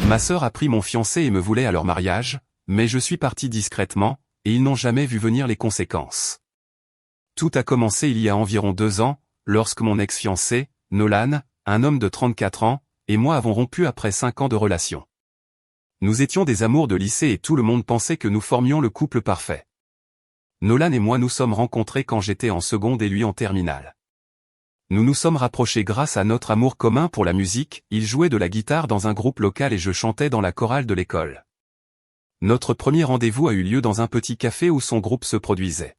Ma sœur a pris mon fiancé et me voulait à leur mariage, mais je suis parti discrètement, et ils n'ont jamais vu venir les conséquences. Tout a commencé il y a environ 2 ans, lorsque mon ex-fiancé, Nolan, un homme de 34 ans, et moi avons rompu après 5 ans de relation. Nous étions des amours de lycée et tout le monde pensait que nous formions le couple parfait. Nolan et moi nous sommes rencontrés quand j'étais en seconde et lui en terminale. Nous nous sommes rapprochés grâce à notre amour commun pour la musique, il jouait de la guitare dans un groupe local et je chantais dans la chorale de l'école. Notre premier rendez-vous a eu lieu dans un petit café où son groupe se produisait.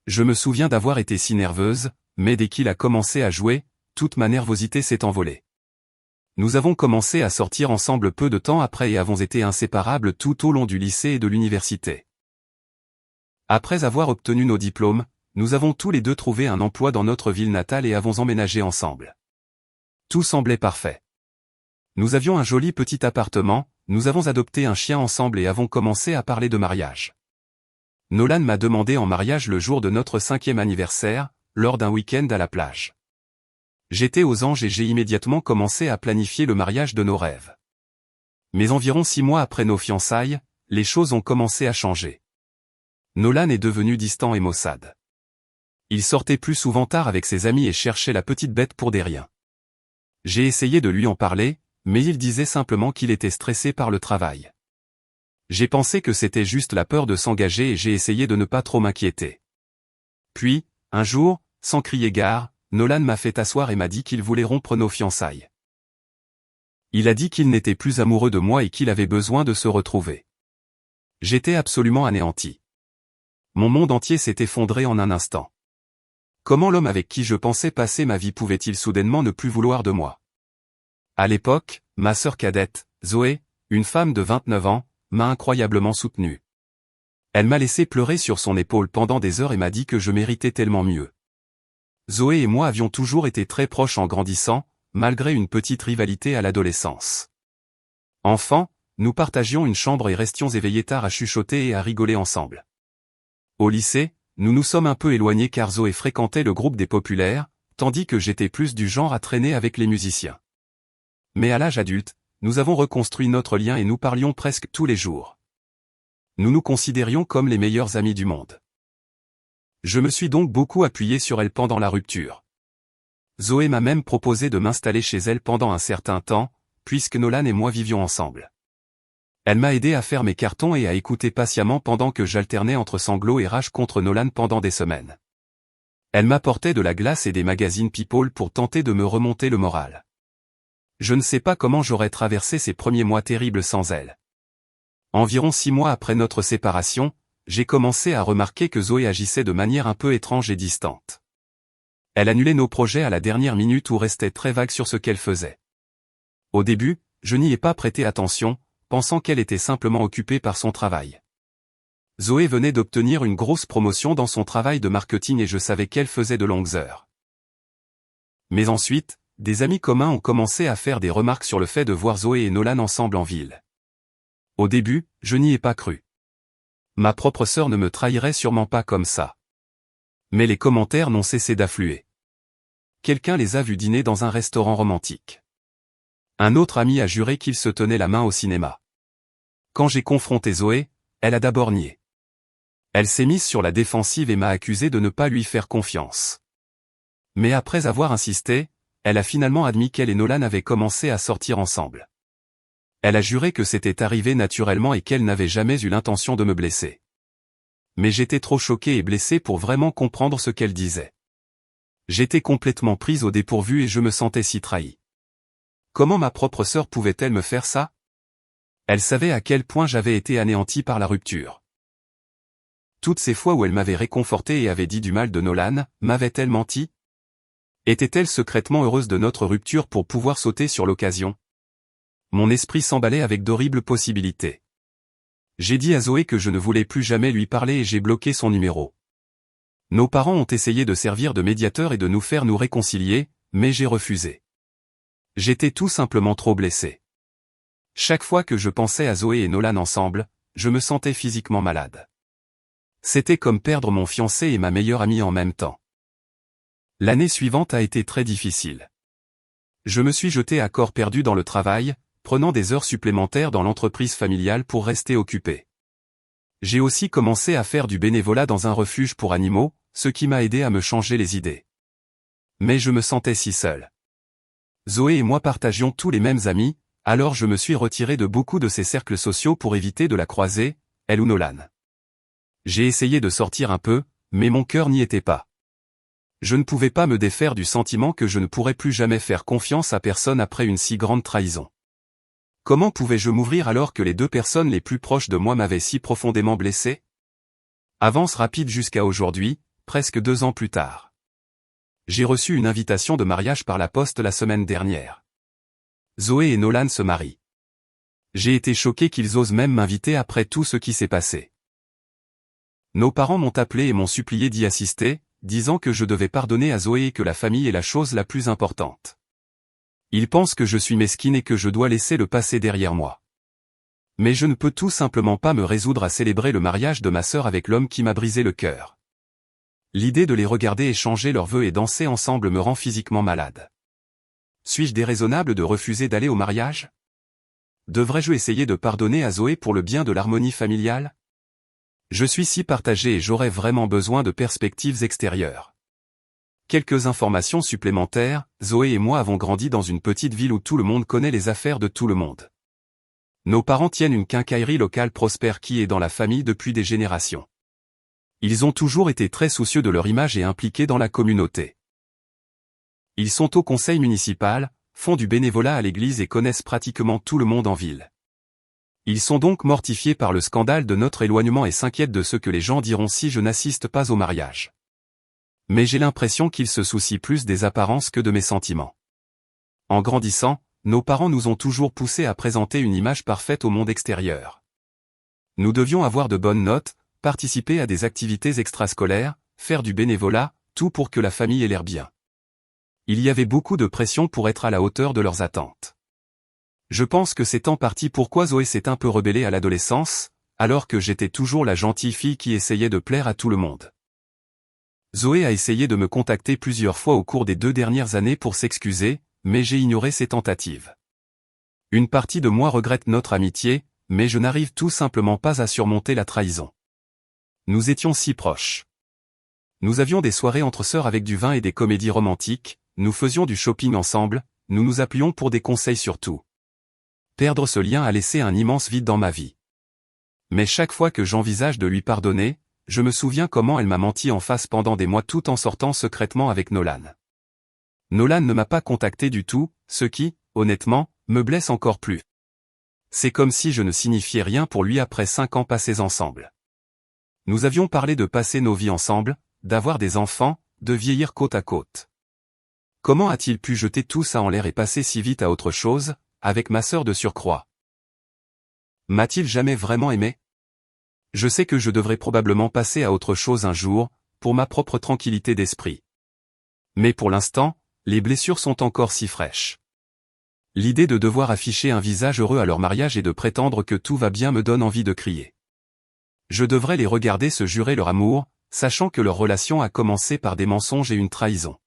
Je me souviens d'avoir été si nerveuse, mais dès qu'il a commencé à jouer, toute ma nervosité s'est envolée. Nous avons commencé à sortir ensemble peu de temps après et avons été inséparables tout au long du lycée et de l'université. Après avoir obtenu nos diplômes, nous avons tous les deux trouvé un emploi dans notre ville natale et avons emménagé ensemble. Tout semblait parfait. Nous avions un joli petit appartement, nous avons adopté un chien ensemble et avons commencé à parler de mariage. Nolan m'a demandé en mariage le jour de notre 5e anniversaire, lors d'un week-end à la plage. J'étais aux anges et j'ai immédiatement commencé à planifier le mariage de nos rêves. Mais environ 6 mois après nos fiançailles, les choses ont commencé à changer. Nolan est devenu distant et maussade. Il sortait plus souvent tard avec ses amis et cherchait la petite bête pour des riens. J'ai essayé de lui en parler, mais il disait simplement qu'il était stressé par le travail. J'ai pensé que c'était juste la peur de s'engager et j'ai essayé de ne pas trop m'inquiéter. Puis, un jour, sans crier gare, Nolan m'a fait asseoir et m'a dit qu'il voulait rompre nos fiançailles. Il a dit qu'il n'était plus amoureux de moi et qu'il avait besoin de se retrouver. J'étais absolument anéanti. Mon monde entier s'est effondré en un instant. Comment l'homme avec qui je pensais passer ma vie pouvait-il soudainement ne plus vouloir de moi? À l'époque, ma sœur cadette, Zoé, une femme de 29 ans, m'a incroyablement soutenu. Elle m'a laissé pleurer sur son épaule pendant des heures et m'a dit que je méritais tellement mieux. Zoé et moi avions toujours été très proches en grandissant, malgré une petite rivalité à l'adolescence. Enfants, nous partagions une chambre et restions éveillés tard à chuchoter et à rigoler ensemble. Au lycée, nous nous sommes un peu éloignés car Zoé fréquentait le groupe des populaires, tandis que j'étais plus du genre à traîner avec les musiciens. Mais à l'âge adulte, nous avons reconstruit notre lien et nous parlions presque tous les jours. Nous nous considérions comme les meilleurs amis du monde. Je me suis donc beaucoup appuyé sur elle pendant la rupture. Zoé m'a même proposé de m'installer chez elle pendant un certain temps, puisque Nolan et moi vivions ensemble. Elle m'a aidé à faire mes cartons et à écouter patiemment pendant que j'alternais entre sanglots et rage contre Nolan pendant des semaines. Elle m'apportait de la glace et des magazines People pour tenter de me remonter le moral. Je ne sais pas comment j'aurais traversé ces premiers mois terribles sans elle. Environ 6 mois après notre séparation, j'ai commencé à remarquer que Zoé agissait de manière un peu étrange et distante. Elle annulait nos projets à la dernière minute ou restait très vague sur ce qu'elle faisait. Au début, je n'y ai pas prêté attention, pensant qu'elle était simplement occupée par son travail. Zoé venait d'obtenir une grosse promotion dans son travail de marketing et je savais qu'elle faisait de longues heures. Mais ensuite, des amis communs ont commencé à faire des remarques sur le fait de voir Zoé et Nolan ensemble en ville. Au début, je n'y ai pas cru. Ma propre sœur ne me trahirait sûrement pas comme ça. Mais les commentaires n'ont cessé d'affluer. Quelqu'un les a vus dîner dans un restaurant romantique. Un autre ami a juré qu'ils se tenaient la main au cinéma. Quand j'ai confronté Zoé, elle a d'abord nié. Elle s'est mise sur la défensive et m'a accusé de ne pas lui faire confiance. Mais après avoir insisté, elle a finalement admis qu'elle et Nolan avaient commencé à sortir ensemble. Elle a juré que c'était arrivé naturellement et qu'elle n'avait jamais eu l'intention de me blesser. Mais j'étais trop choqué et blessé pour vraiment comprendre ce qu'elle disait. J'étais complètement prise au dépourvu et je me sentais si trahi. Comment ma propre sœur pouvait-elle me faire ça? Elle savait à quel point j'avais été anéanti par la rupture. Toutes ces fois où elle m'avait réconforté et avait dit du mal de Nolan, m'avait-elle menti? Était-elle secrètement heureuse de notre rupture pour pouvoir sauter sur l'occasion? Mon esprit s'emballait avec d'horribles possibilités. J'ai dit à Zoé que je ne voulais plus jamais lui parler et j'ai bloqué son numéro. Nos parents ont essayé de servir de médiateur et de nous faire nous réconcilier, mais j'ai refusé. J'étais tout simplement trop blessé. Chaque fois que je pensais à Zoé et Nolan ensemble, je me sentais physiquement malade. C'était comme perdre mon fiancé et ma meilleure amie en même temps. L'année suivante a été très difficile. Je me suis jeté à corps perdu dans le travail, prenant des heures supplémentaires dans l'entreprise familiale pour rester occupé. J'ai aussi commencé à faire du bénévolat dans un refuge pour animaux, ce qui m'a aidé à me changer les idées. Mais je me sentais si seul. Zoé et moi partagions tous les mêmes amis, alors je me suis retiré de beaucoup de ces cercles sociaux pour éviter de la croiser, elle ou Nolan. J'ai essayé de sortir un peu, mais mon cœur n'y était pas. Je ne pouvais pas me défaire du sentiment que je ne pourrais plus jamais faire confiance à personne après une si grande trahison. Comment pouvais-je m'ouvrir alors que les deux personnes les plus proches de moi m'avaient si profondément blessé? Avance rapide jusqu'à aujourd'hui, presque 2 ans plus tard. J'ai reçu une invitation de mariage par la poste la semaine dernière. Zoé et Nolan se marient. J'ai été choqué qu'ils osent même m'inviter après tout ce qui s'est passé. Nos parents m'ont appelé et m'ont supplié d'y assister, disant que je devais pardonner à Zoé et que la famille est la chose la plus importante. Ils pensent que je suis mesquine et que je dois laisser le passé derrière moi. Mais je ne peux tout simplement pas me résoudre à célébrer le mariage de ma sœur avec l'homme qui m'a brisé le cœur. L'idée de les regarder échanger leurs vœux et danser ensemble me rend physiquement malade. Suis-je déraisonnable de refuser d'aller au mariage? Devrais-je essayer de pardonner à Zoé pour le bien de l'harmonie familiale? Je suis si partagé et j'aurais vraiment besoin de perspectives extérieures. Quelques informations supplémentaires, Zoé et moi avons grandi dans une petite ville où tout le monde connaît les affaires de tout le monde. Nos parents tiennent une quincaillerie locale prospère qui est dans la famille depuis des générations. Ils ont toujours été très soucieux de leur image et impliqués dans la communauté. Ils sont au conseil municipal, font du bénévolat à l'église et connaissent pratiquement tout le monde en ville. Ils sont donc mortifiés par le scandale de notre éloignement et s'inquiètent de ce que les gens diront si je n'assiste pas au mariage. Mais j'ai l'impression qu'ils se soucient plus des apparences que de mes sentiments. En grandissant, nos parents nous ont toujours poussés à présenter une image parfaite au monde extérieur. Nous devions avoir de bonnes notes, participer à des activités extrascolaires, faire du bénévolat, tout pour que la famille ait l'air bien. Il y avait beaucoup de pression pour être à la hauteur de leurs attentes. Je pense que c'est en partie pourquoi Zoé s'est un peu rebellée à l'adolescence, alors que j'étais toujours la gentille fille qui essayait de plaire à tout le monde. Zoé a essayé de me contacter plusieurs fois au cours des 2 dernières années pour s'excuser, mais j'ai ignoré ses tentatives. Une partie de moi regrette notre amitié, mais je n'arrive tout simplement pas à surmonter la trahison. Nous étions si proches. Nous avions des soirées entre sœurs avec du vin et des comédies romantiques, nous faisions du shopping ensemble, nous nous appelions pour des conseils sur tout. Perdre ce lien a laissé un immense vide dans ma vie. Mais chaque fois que j'envisage de lui pardonner, je me souviens comment elle m'a menti en face pendant des mois tout en sortant secrètement avec Nolan. Nolan ne m'a pas contacté du tout, ce qui, honnêtement, me blesse encore plus. C'est comme si je ne signifiais rien pour lui après 5 ans passés ensemble. Nous avions parlé de passer nos vies ensemble, d'avoir des enfants, de vieillir côte à côte. Comment a-t-il pu jeter tout ça en l'air et passer si vite à autre chose, avec ma sœur de surcroît? M'a-t-il jamais vraiment aimé? Je sais que je devrais probablement passer à autre chose un jour, pour ma propre tranquillité d'esprit. Mais pour l'instant, les blessures sont encore si fraîches. L'idée de devoir afficher un visage heureux à leur mariage et de prétendre que tout va bien me donne envie de crier. Je devrais les regarder se jurer leur amour, sachant que leur relation a commencé par des mensonges et une trahison.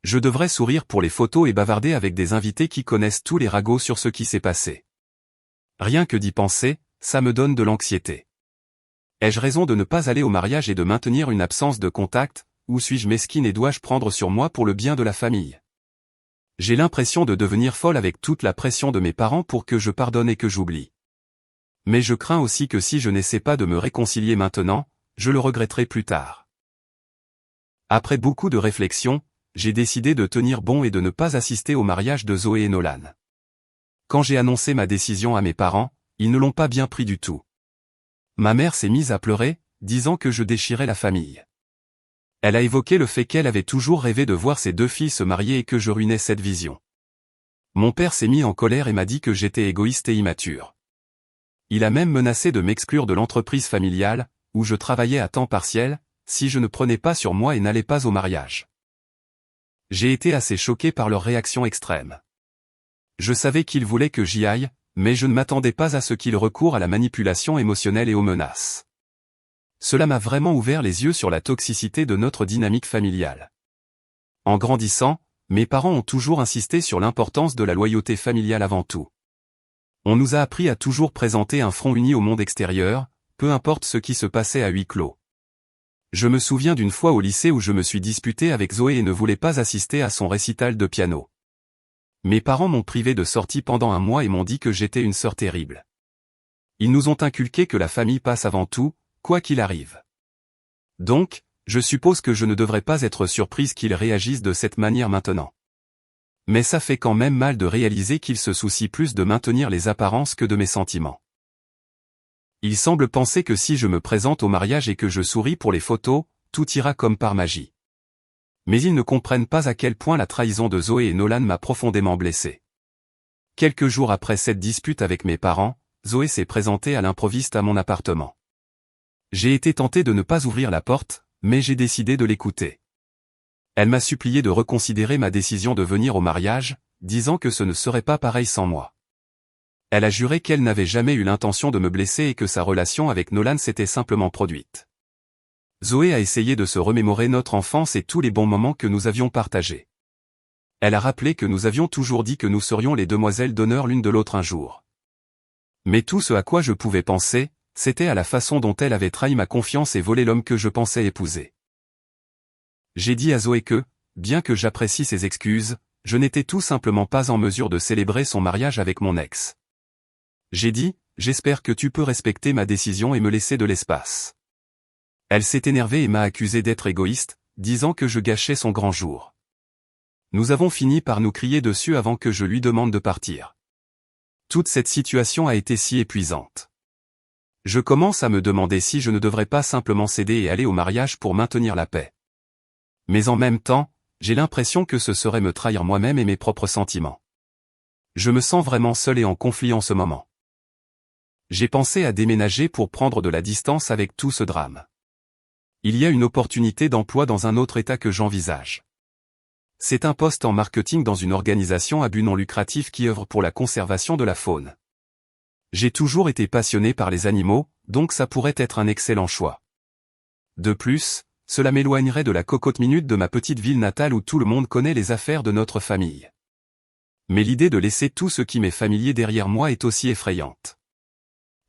Je devrais sourire pour les photos et bavarder avec des invités qui connaissent tous les ragots sur ce qui s'est passé. Rien que d'y penser, ça me donne de l'anxiété. Ai-je raison de ne pas aller au mariage et de maintenir une absence de contact, ou suis-je mesquine et dois-je prendre sur moi pour le bien de la famille? J'ai l'impression de devenir folle avec toute la pression de mes parents pour que je pardonne et que j'oublie. Mais je crains aussi que si je n'essaie pas de me réconcilier maintenant, je le regretterai plus tard. Après beaucoup de réflexions, j'ai décidé de tenir bon et de ne pas assister au mariage de Zoé et Nolan. Quand j'ai annoncé ma décision à mes parents, ils ne l'ont pas bien pris du tout. Ma mère s'est mise à pleurer, disant que je déchirais la famille. Elle a évoqué le fait qu'elle avait toujours rêvé de voir ses 2 filles se marier et que je ruinais cette vision. Mon père s'est mis en colère et m'a dit que j'étais égoïste et immature. Il a même menacé de m'exclure de l'entreprise familiale, où je travaillais à temps partiel, si je ne prenais pas sur moi et n'allais pas au mariage. J'ai été assez choqué par leur réaction extrême. Je savais qu'ils voulaient que j'y aille, mais je ne m'attendais pas à ce qu'ils recourent à la manipulation émotionnelle et aux menaces. Cela m'a vraiment ouvert les yeux sur la toxicité de notre dynamique familiale. En grandissant, mes parents ont toujours insisté sur l'importance de la loyauté familiale avant tout. On nous a appris à toujours présenter un front uni au monde extérieur, peu importe ce qui se passait à huis clos. Je me souviens d'une fois au lycée où je me suis disputé avec Zoé et ne voulais pas assister à son récital de piano. Mes parents m'ont privé de sortie pendant un mois et m'ont dit que j'étais une sœur terrible. Ils nous ont inculqué que la famille passe avant tout, quoi qu'il arrive. Donc, je suppose que je ne devrais pas être surprise qu'ils réagissent de cette manière maintenant. Mais ça fait quand même mal de réaliser qu'ils se soucient plus de maintenir les apparences que de mes sentiments. Ils semblent penser que si je me présente au mariage et que je souris pour les photos, tout ira comme par magie. Mais ils ne comprennent pas à quel point la trahison de Zoé et Nolan m'a profondément blessé. Quelques jours après cette dispute avec mes parents, Zoé s'est présentée à l'improviste à mon appartement. J'ai été tenté de ne pas ouvrir la porte, mais j'ai décidé de l'écouter. Elle m'a supplié de reconsidérer ma décision de venir au mariage, disant que ce ne serait pas pareil sans moi. Elle a juré qu'elle n'avait jamais eu l'intention de me blesser et que sa relation avec Nolan s'était simplement produite. Zoé a essayé de se remémorer notre enfance et tous les bons moments que nous avions partagés. Elle a rappelé que nous avions toujours dit que nous serions les demoiselles d'honneur l'une de l'autre un jour. Mais tout ce à quoi je pouvais penser, c'était à la façon dont elle avait trahi ma confiance et volé l'homme que je pensais épouser. J'ai dit à Zoé que, bien que j'apprécie ses excuses, je n'étais tout simplement pas en mesure de célébrer son mariage avec mon ex. J'ai dit, j'espère que tu peux respecter ma décision et me laisser de l'espace. Elle s'est énervée et m'a accusé d'être égoïste, disant que je gâchais son grand jour. Nous avons fini par nous crier dessus avant que je lui demande de partir. Toute cette situation a été si épuisante. Je commence à me demander si je ne devrais pas simplement céder et aller au mariage pour maintenir la paix. Mais en même temps, j'ai l'impression que ce serait me trahir moi-même et mes propres sentiments. Je me sens vraiment seul et en conflit en ce moment. J'ai pensé à déménager pour prendre de la distance avec tout ce drame. Il y a une opportunité d'emploi dans un autre état que j'envisage. C'est un poste en marketing dans une organisation à but non lucratif qui œuvre pour la conservation de la faune. J'ai toujours été passionné par les animaux, donc ça pourrait être un excellent choix. De plus, cela m'éloignerait de la cocotte minute de ma petite ville natale où tout le monde connaît les affaires de notre famille. Mais l'idée de laisser tout ce qui m'est familier derrière moi est aussi effrayante.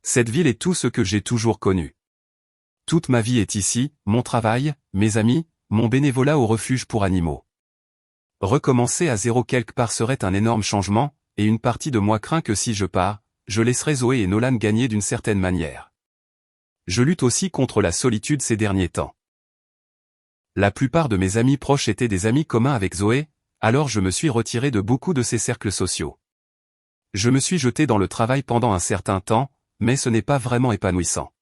Cette ville est tout ce que j'ai toujours connu. Toute ma vie est ici, mon travail, mes amis, mon bénévolat au refuge pour animaux. Recommencer à zéro quelque part serait un énorme changement, et une partie de moi craint que si je pars, je laisserai Zoé et Nolan gagner d'une certaine manière. Je lutte aussi contre la solitude ces derniers temps. La plupart de mes amis proches étaient des amis communs avec Zoé, alors je me suis retiré de beaucoup de ces cercles sociaux. Je me suis jeté dans le travail pendant un certain temps, mais ce n'est pas vraiment épanouissant.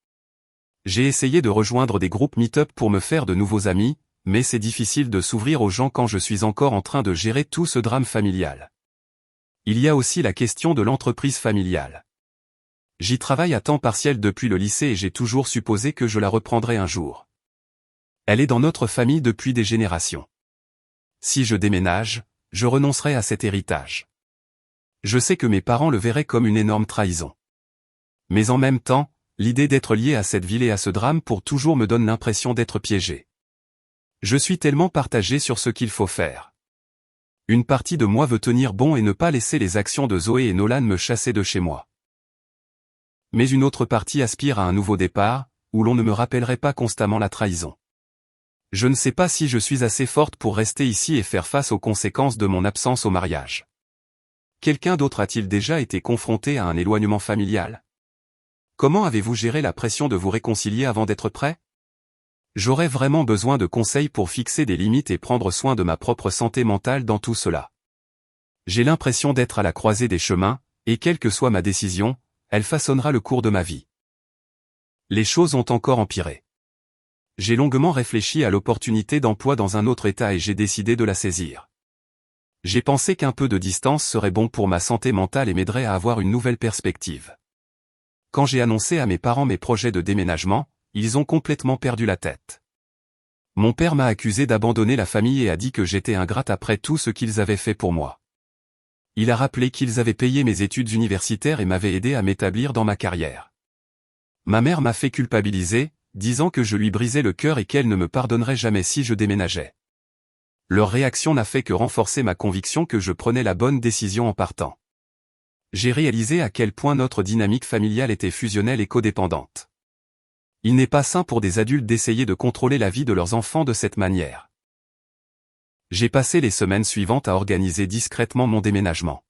J'ai essayé de rejoindre des groupes meet-up pour me faire de nouveaux amis, mais c'est difficile de s'ouvrir aux gens quand je suis encore en train de gérer tout ce drame familial. Il y a aussi la question de l'entreprise familiale. J'y travaille à temps partiel depuis le lycée et j'ai toujours supposé que je la reprendrais un jour. Elle est dans notre famille depuis des générations. Si je déménage, je renoncerai à cet héritage. Je sais que mes parents le verraient comme une énorme trahison. Mais en même temps, l'idée d'être lié à cette ville et à ce drame pour toujours me donne l'impression d'être piégé. Je suis tellement partagé sur ce qu'il faut faire. Une partie de moi veut tenir bon et ne pas laisser les actions de Zoé et Nolan me chasser de chez moi. Mais une autre partie aspire à un nouveau départ, où l'on ne me rappellerait pas constamment la trahison. Je ne sais pas si je suis assez forte pour rester ici et faire face aux conséquences de mon absence au mariage. Quelqu'un d'autre a-t-il déjà été confronté à un éloignement familial ? Comment avez-vous géré la pression de vous réconcilier avant d'être prêt ? J'aurais vraiment besoin de conseils pour fixer des limites et prendre soin de ma propre santé mentale dans tout cela. J'ai l'impression d'être à la croisée des chemins, et quelle que soit ma décision, elle façonnera le cours de ma vie. Les choses ont encore empiré. J'ai longuement réfléchi à l'opportunité d'emploi dans un autre état et j'ai décidé de la saisir. J'ai pensé qu'un peu de distance serait bon pour ma santé mentale et m'aiderait à avoir une nouvelle perspective. Quand j'ai annoncé à mes parents mes projets de déménagement, ils ont complètement perdu la tête. Mon père m'a accusé d'abandonner la famille et a dit que j'étais ingrate après tout ce qu'ils avaient fait pour moi. Il a rappelé qu'ils avaient payé mes études universitaires et m'avaient aidé à m'établir dans ma carrière. Ma mère m'a fait culpabiliser, disant que je lui brisais le cœur et qu'elle ne me pardonnerait jamais si je déménageais. Leur réaction n'a fait que renforcer ma conviction que je prenais la bonne décision en partant. J'ai réalisé à quel point notre dynamique familiale était fusionnelle et codépendante. Il n'est pas sain pour des adultes d'essayer de contrôler la vie de leurs enfants de cette manière. J'ai passé les semaines suivantes à organiser discrètement mon déménagement.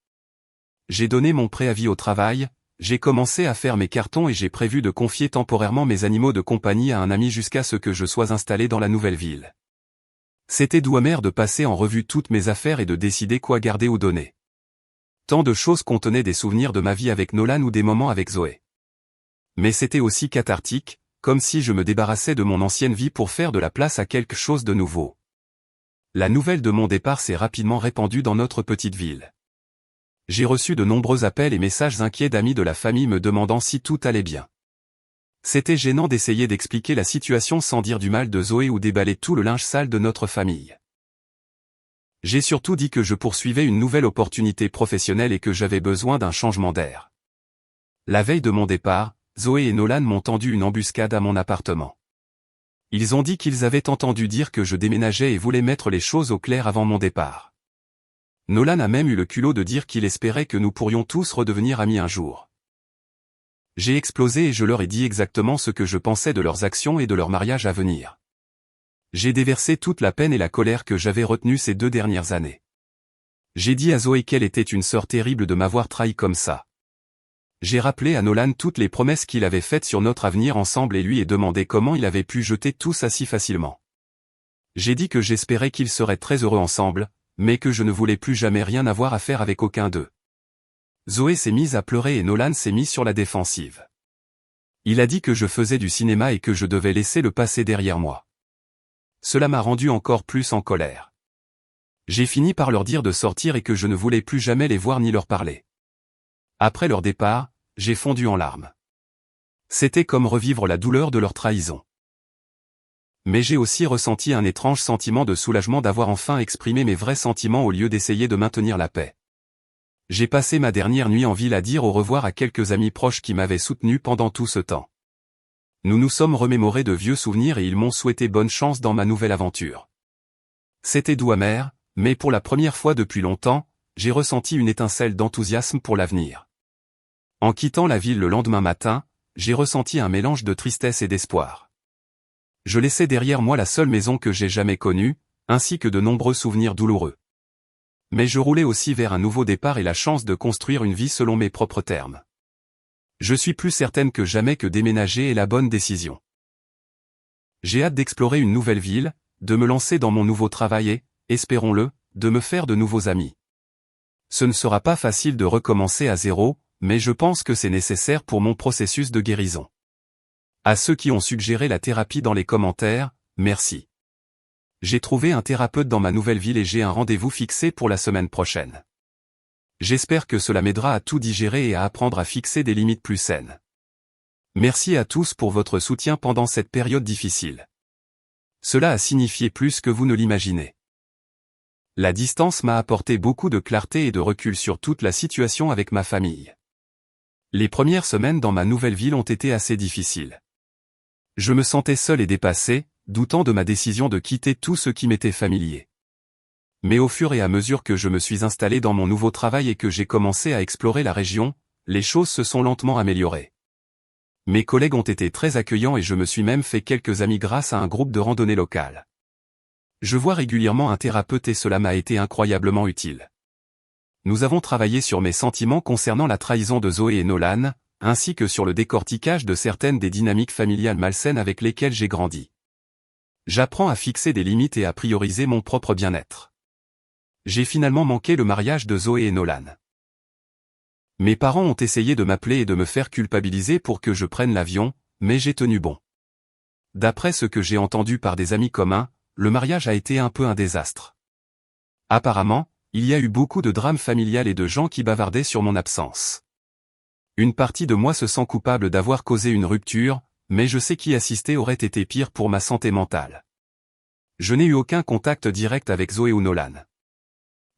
J'ai donné mon préavis au travail, j'ai commencé à faire mes cartons et j'ai prévu de confier temporairement mes animaux de compagnie à un ami jusqu'à ce que je sois installé dans la nouvelle ville. C'était doux amer de passer en revue toutes mes affaires et de décider quoi garder ou donner. Tant de choses contenaient des souvenirs de ma vie avec Nolan ou des moments avec Zoé. Mais c'était aussi cathartique, comme si je me débarrassais de mon ancienne vie pour faire de la place à quelque chose de nouveau. La nouvelle de mon départ s'est rapidement répandue dans notre petite ville. J'ai reçu de nombreux appels et messages inquiets d'amis de la famille me demandant si tout allait bien. C'était gênant d'essayer d'expliquer la situation sans dire du mal de Zoé ou déballer tout le linge sale de notre famille. J'ai surtout dit que je poursuivais une nouvelle opportunité professionnelle et que j'avais besoin d'un changement d'air. La veille de mon départ, Zoé et Nolan m'ont tendu une embuscade à mon appartement. Ils ont dit qu'ils avaient entendu dire que je déménageais et voulaient mettre les choses au clair avant mon départ. Nolan a même eu le culot de dire qu'il espérait que nous pourrions tous redevenir amis un jour. J'ai explosé et je leur ai dit exactement ce que je pensais de leurs actions et de leur mariage à venir. J'ai déversé toute la peine et la colère que j'avais retenue ces 2 dernières années. J'ai dit à Zoé qu'elle était une sœur terrible de m'avoir trahi comme ça. J'ai rappelé à Nolan toutes les promesses qu'il avait faites sur notre avenir ensemble et lui ai demandé comment il avait pu jeter tout ça si facilement. J'ai dit que j'espérais qu'ils seraient très heureux ensemble, mais que je ne voulais plus jamais rien avoir à faire avec aucun d'eux. Zoé s'est mise à pleurer et Nolan s'est mis sur la défensive. Il a dit que je faisais du cinéma et que je devais laisser le passé derrière moi. Cela m'a rendu encore plus en colère. J'ai fini par leur dire de sortir et que je ne voulais plus jamais les voir ni leur parler. Après leur départ, j'ai fondu en larmes. C'était comme revivre la douleur de leur trahison. Mais j'ai aussi ressenti un étrange sentiment de soulagement d'avoir enfin exprimé mes vrais sentiments au lieu d'essayer de maintenir la paix. J'ai passé ma dernière nuit en ville à dire au revoir à quelques amis proches qui m'avaient soutenu pendant tout ce temps. Nous nous sommes remémorés de vieux souvenirs et ils m'ont souhaité bonne chance dans ma nouvelle aventure. C'était doux amer, mais pour la première fois depuis longtemps, j'ai ressenti une étincelle d'enthousiasme pour l'avenir. En quittant la ville le lendemain matin, j'ai ressenti un mélange de tristesse et d'espoir. Je laissais derrière moi la seule maison que j'ai jamais connue, ainsi que de nombreux souvenirs douloureux. Mais je roulais aussi vers un nouveau départ et la chance de construire une vie selon mes propres termes. Je suis plus certaine que jamais que déménager est la bonne décision. J'ai hâte d'explorer une nouvelle ville, de me lancer dans mon nouveau travail et, espérons-le, de me faire de nouveaux amis. Ce ne sera pas facile de recommencer à zéro, mais je pense que c'est nécessaire pour mon processus de guérison. À ceux qui ont suggéré la thérapie dans les commentaires, merci. J'ai trouvé un thérapeute dans ma nouvelle ville et j'ai un rendez-vous fixé pour la semaine prochaine. J'espère que cela m'aidera à tout digérer et à apprendre à fixer des limites plus saines. Merci à tous pour votre soutien pendant cette période difficile. Cela a signifié plus que vous ne l'imaginez. La distance m'a apporté beaucoup de clarté et de recul sur toute la situation avec ma famille. Les premières semaines dans ma nouvelle ville ont été assez difficiles. Je me sentais seul et dépassé, doutant de ma décision de quitter tout ce qui m'était familier. Mais au fur et à mesure que je me suis installé dans mon nouveau travail et que j'ai commencé à explorer la région, les choses se sont lentement améliorées. Mes collègues ont été très accueillants et je me suis même fait quelques amis grâce à un groupe de randonnée local. Je vois régulièrement un thérapeute et cela m'a été incroyablement utile. Nous avons travaillé sur mes sentiments concernant la trahison de Zoé et Nolan, ainsi que sur le décortiquage de certaines des dynamiques familiales malsaines avec lesquelles j'ai grandi. J'apprends à fixer des limites et à prioriser mon propre bien-être. J'ai finalement manqué le mariage de Zoé et Nolan. Mes parents ont essayé de m'appeler et de me faire culpabiliser pour que je prenne l'avion, mais j'ai tenu bon. D'après ce que j'ai entendu par des amis communs, le mariage a été un peu un désastre. Apparemment, il y a eu beaucoup de drames familiales et de gens qui bavardaient sur mon absence. Une partie de moi se sent coupable d'avoir causé une rupture, mais je sais qu'y assister aurait été pire pour ma santé mentale. Je n'ai eu aucun contact direct avec Zoé ou Nolan.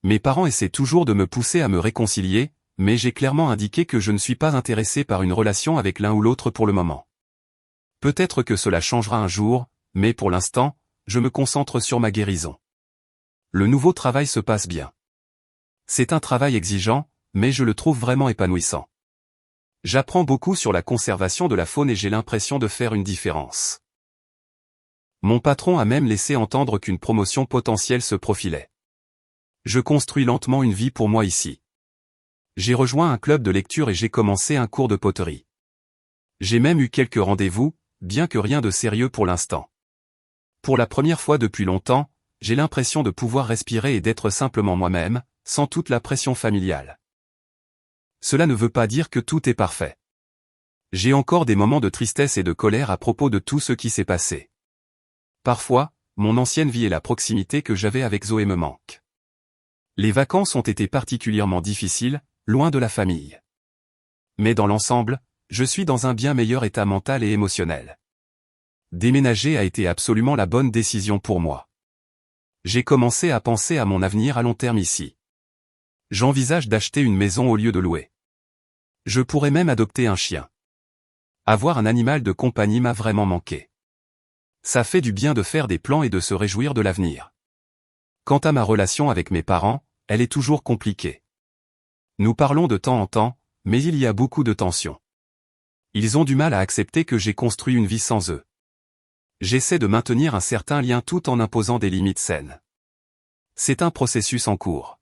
Mes parents essaient toujours de me pousser à me réconcilier, mais j'ai clairement indiqué que je ne suis pas intéressé par une relation avec l'un ou l'autre pour le moment. Peut-être que cela changera un jour, mais pour l'instant, je me concentre sur ma guérison. Le nouveau travail se passe bien. C'est un travail exigeant, mais je le trouve vraiment épanouissant. J'apprends beaucoup sur la conservation de la faune et j'ai l'impression de faire une différence. Mon patron a même laissé entendre qu'une promotion potentielle se profilait. Je construis lentement une vie pour moi ici. J'ai rejoint un club de lecture et j'ai commencé un cours de poterie. J'ai même eu quelques rendez-vous, bien que rien de sérieux pour l'instant. Pour la première fois depuis longtemps, j'ai l'impression de pouvoir respirer et d'être simplement moi-même, sans toute la pression familiale. Cela ne veut pas dire que tout est parfait. J'ai encore des moments de tristesse et de colère à propos de tout ce qui s'est passé. Parfois, mon ancienne vie et la proximité que j'avais avec Zoé me manquent. Les vacances ont été particulièrement difficiles, loin de la famille. Mais dans l'ensemble, je suis dans un bien meilleur état mental et émotionnel. Déménager a été absolument la bonne décision pour moi. J'ai commencé à penser à mon avenir à long terme ici. J'envisage d'acheter une maison au lieu de louer. Je pourrais même adopter un chien. Avoir un animal de compagnie m'a vraiment manqué. Ça fait du bien de faire des plans et de se réjouir de l'avenir. Quant à ma relation avec mes parents, elle est toujours compliquée. Nous parlons de temps en temps, mais il y a beaucoup de tensions. Ils ont du mal à accepter que j'ai construit une vie sans eux. J'essaie de maintenir un certain lien tout en imposant des limites saines. C'est un processus en cours.